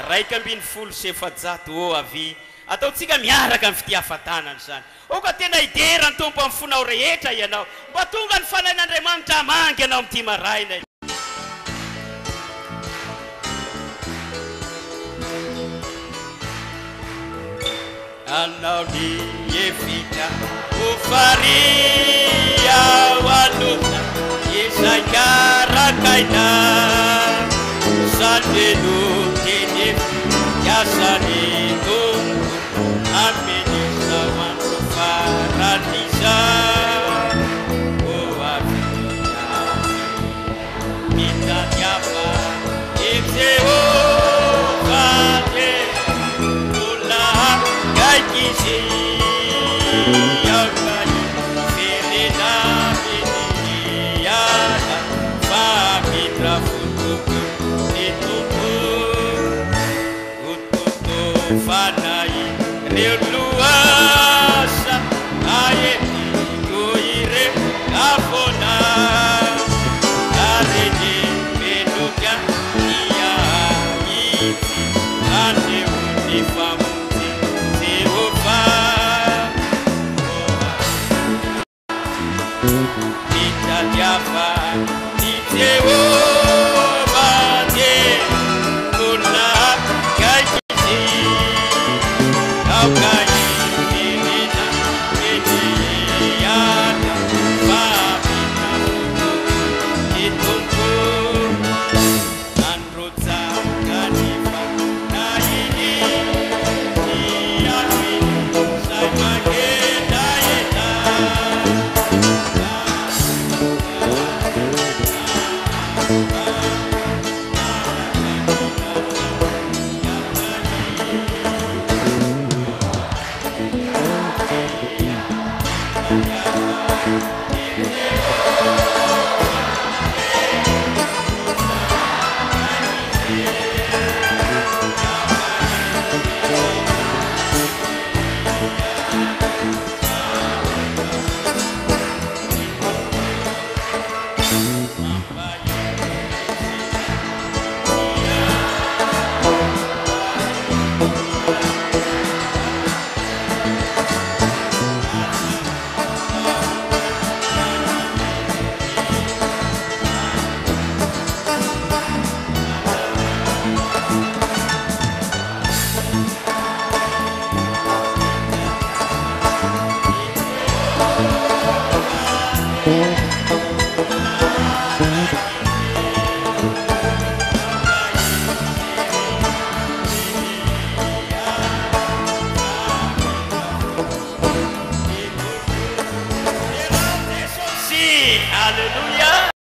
raika ambiny folo sy efajato ô avy ataotsika miaraka amin'ny fitiafantanana zany oka tena idera ny tompo amin'ny fonao rehetra ianao mba tonga ny fanain'Andriamanitra hamangy ianao amin'ity maraina anao ny efika ho faria walona izay karakaina salvelo tenefi yasany tombo aminy zawandro faraniza o avia mitadiapa Jehova ola kaikisi yakai felena beniada famitra futuku nituku ututu fanai reuluasa ayeti tuire afona arede benuka iya iti ane unifamuti Jehova itadiapa di Jehova de kuna kaikisi kau kai menina meniyada famina itungku androza kanifa na ini iakini sai mageda eta Hallelujah.